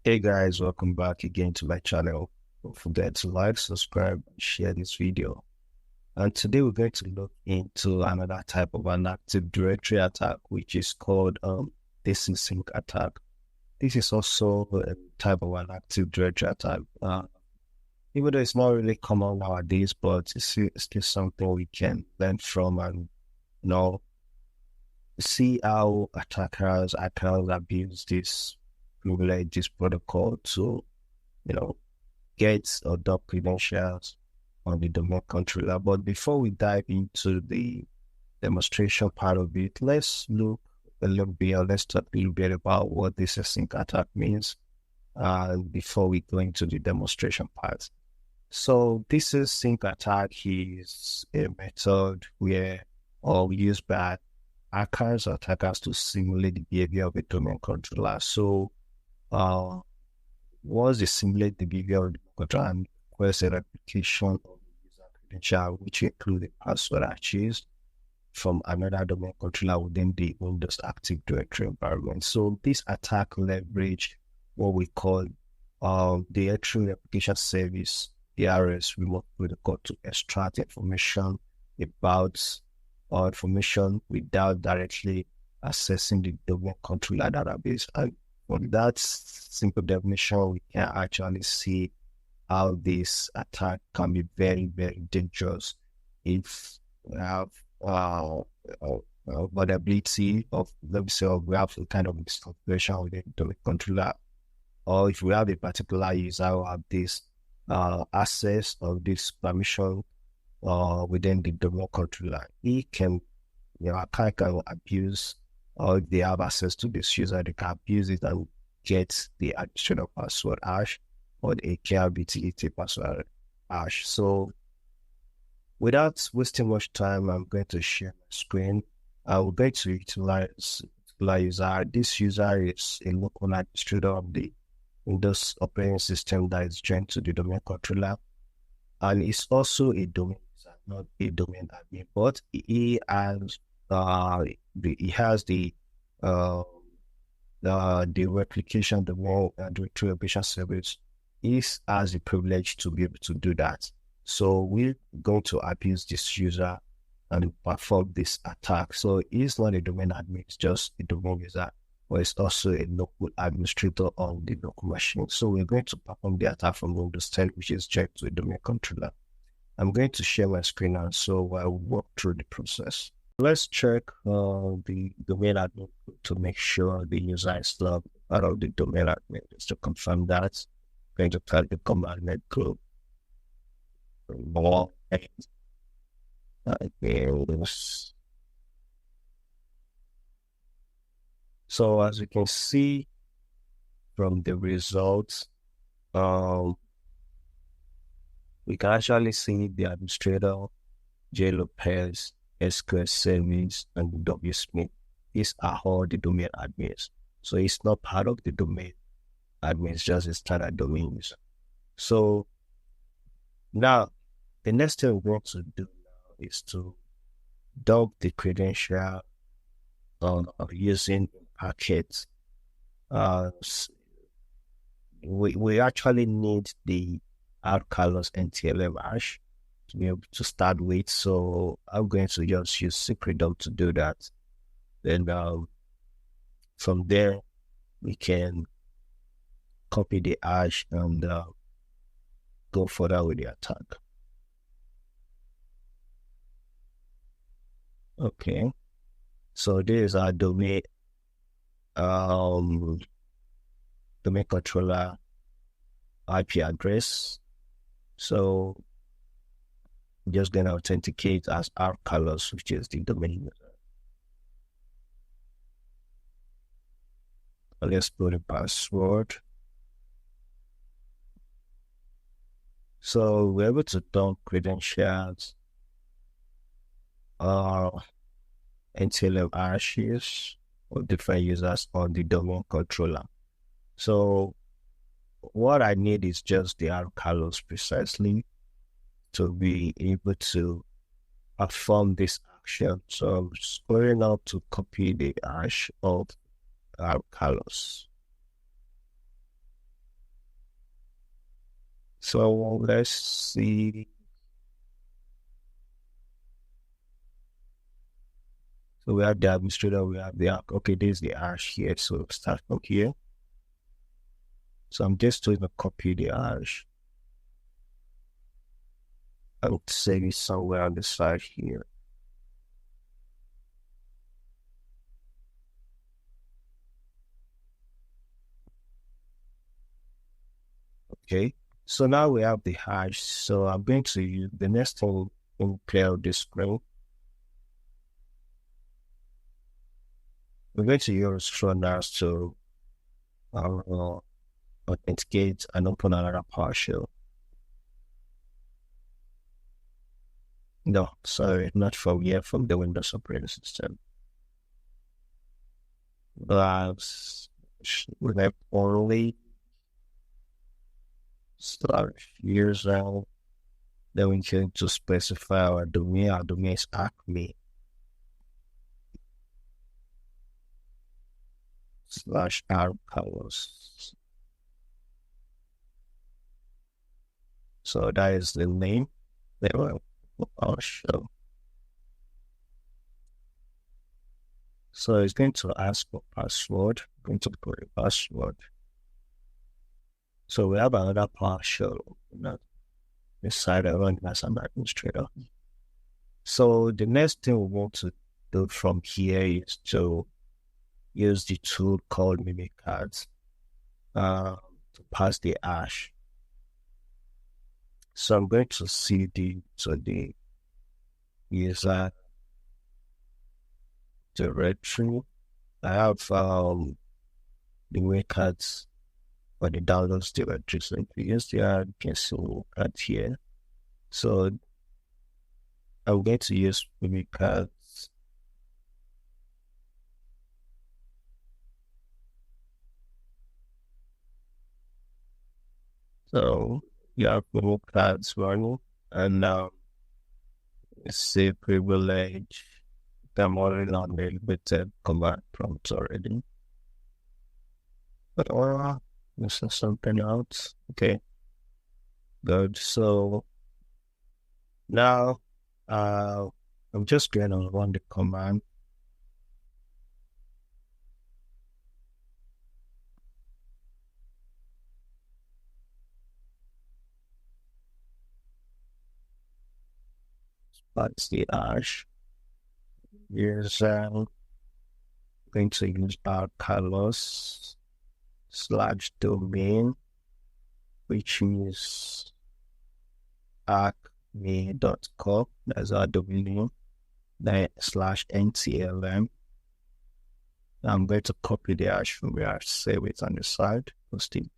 Hey guys, welcome back again to my channel. Don't forget to like, subscribe, and share this video. And today we're going to look into another type of an Active Directory attack, which is called DCSync attack. This is also a type of an Active Directory attack. Even though it's not really common nowadays, but it's still something we can learn from and see how attackers abuse this privilege, this protocol to get or dump credentials on the domain controller. But before we dive into the demonstration part of it, let's look a little bit, or let's talk a little bit about what this async attack means before we go into the demonstration part. So this async attack is a method where or used by hackers or attackers to simulate the behavior of a domain controller. So once they simulate the behavior of the controller and request a replication of the user credential, which include the password achieved from another domain controller within the Windows Active Directory environment. So this attack leverage what we call the Entry Replication Service, ARS remote protocol, to extract information about or information without directly accessing the domain controller database. And from that simple definition, we can actually see how this attack can be very, very dangerous if we have vulnerability of, let me say, we have a kind of misconfiguration within the domain controller, or if we have a particular user who have this access of this permission within the domain controller, he can, attacker can abuse, or if they have access to this user, they can abuse it and get the administrator password hash or the AKRBTET password hash. So without wasting much time, I'm going to share my screen. We're going to utilize user. This user is a local administrator of the Windows operating system that is joined to the domain controller, and it's also a domain user, not a domain admin, but he has the replication, the directory replication service. He has the privilege to be able to do that. So we're going to abuse this user and perform this attack. So he's not a domain admin, it's just a domain user, but it's also a local administrator on the local machine. So we're going to perform the attack from Windows 10, which is joined to a domain controller. I'm going to share my screen now, so I'll walk through the process. Let's check the domain admin to make sure the user is logged out of the domain admin. Just to confirm that, I'm going to type the command net group. So as you can see from the results, we can actually see the administrator, J. Lopez, SQL Service, and W. Smith. These are all the domain admins. So it's not part of the domain admins, just a standard domain user. So now the next thing we're going to do now is to dump the credential using packets. We actually need the Alcalos NTLM hash to be able to start with. So I'm going to just use secret dump to do that. Then from there we can copy the hash and go further with the attack. Okay, so this is our domain controller IP address. So I'm just going to authenticate as Alcalos, which is the domain user. Let's put a password. So we're able to dump credentials NTLM hashes of different users on the domain controller. So what I need is just the Alcalos precisely to be able to perform this action. So I'm scrolling out to copy the hash of Alcalos. So let's see. So we have the administrator, we have the okay, there's the hash here. So start from here. So I'm just going to copy the hash. I would save it somewhere on the side here. Okay. So now we have the hash. So I'm going to use the next thing in clear this screen. We're going to use runners to authenticate and open another PowerShell. No, sorry, not from here, from the Windows operating system. We have only /user. Then we can to specify our domain. Our domain is acme /r colors. So that is the name. There I'll show. So it's going to ask for password. I'm going to put a password. So we have another PowerShell inside I run as an administrator. So the next thing we want to do from here is to use the tool called mimikatz to pass the hash. So I'm going to cd to the user directory. I have the mimikatz for the downloads directory. So if you use the you can see at here. So I'm going to use mimikatz. So you have mimikatz running, and it's say privilege. I'm already on a little bit command prompts already. But this is something else. Okay. Good. So now I'm just going to run the command. That's the hash. Here's going to use our colors /domain, which is acme.com. That's our domain name. Then /ntlm. I'm going to copy the hash from where, save it on the side, post it.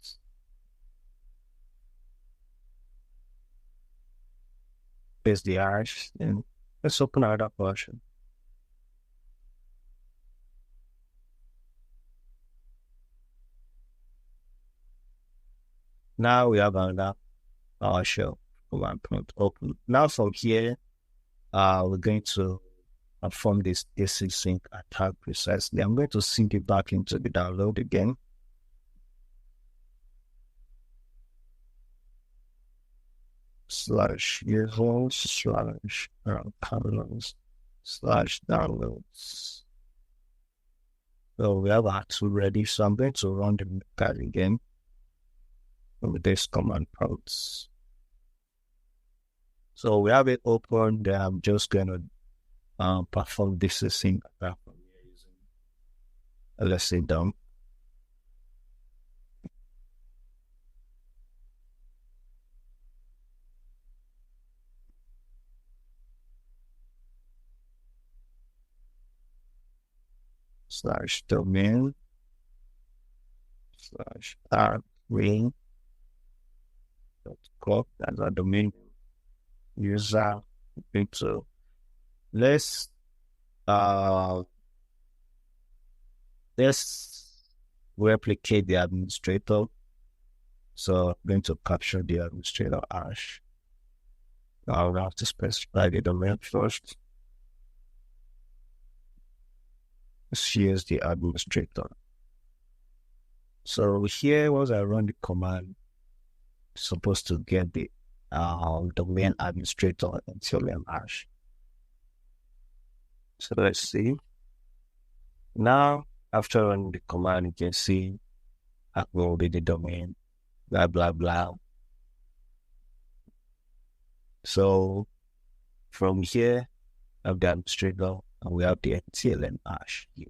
Paste the hash, and let's open another version. Now we have another PowerShell command prompt open. Now from here, we're going to perform this DCSync attack precisely. I'm going to sync it back into the download again. /users/colors/downloads. So we have our tool ready. So I'm going to run the card again with this command prompts. So we have it open. Then I'm just going to perform DCSync attack from here using, let's say, dump. /domain /array.com. That's our domain user. So let's replicate the administrator. So I'm going to capture the administrator hash. I'll have to specify the domain first. Here's the administrator. So here, once I run the command supposed to get the domain administrator NTLM hash. So let's see. Now, after running the command, you can see I will be the domain, blah, blah, blah. So from here, I have the administrator and we have the NTLM hash here.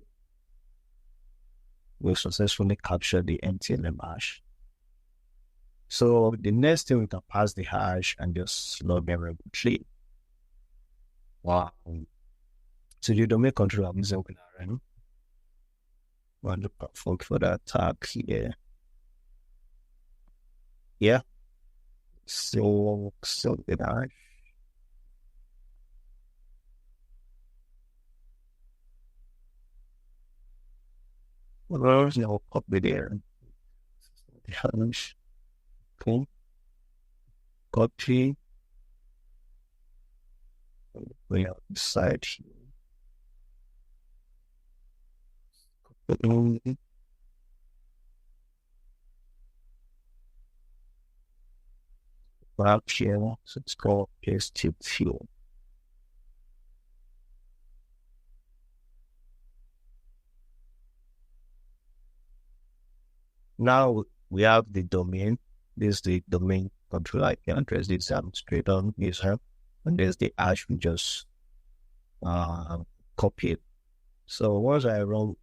We've successfully captured the NTLM hash. So the next thing, we can pass the hash and just log in remotely. Wow. So the domain controller I'm using WinRM. Run the platform for the attack here. Yeah. So the hash. Well, there's no copy there. The hash. Okay. Copy. We have the side here. Back here, so it's called paste tip fuel. Now we have the domain. This is the domain controller IP address. This is administrator user, and there's the hash we just copied. So once I run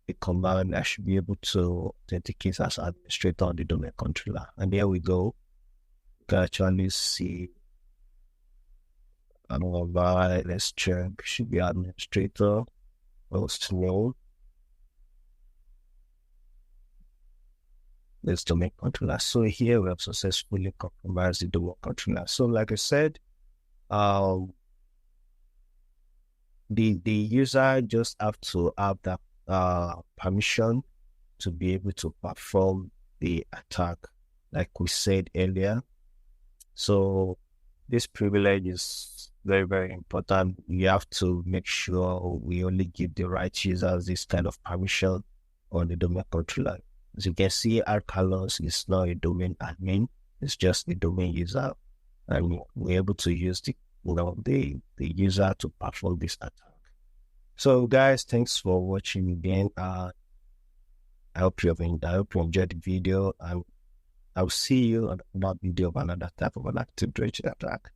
the command, I should be able to authenticate as administrator on the domain controller. And there we go. You can actually see. I don't know why. Let's check. Should be administrator. Host role. This domain controller. So here we have successfully compromised the domain controller. So like I said, the user just have to have that permission to be able to perform the attack, like we said earlier. So this privilege is very, very important. You have to make sure we only give the right users this kind of permission on the domain controller. As you can see, our colors is not a domain admin, it's just a domain user. And we're able to use the user to perform this attack. So guys, thanks for watching again. I hope you enjoyed the video. I'll see you on another video of another type of an active directory attack.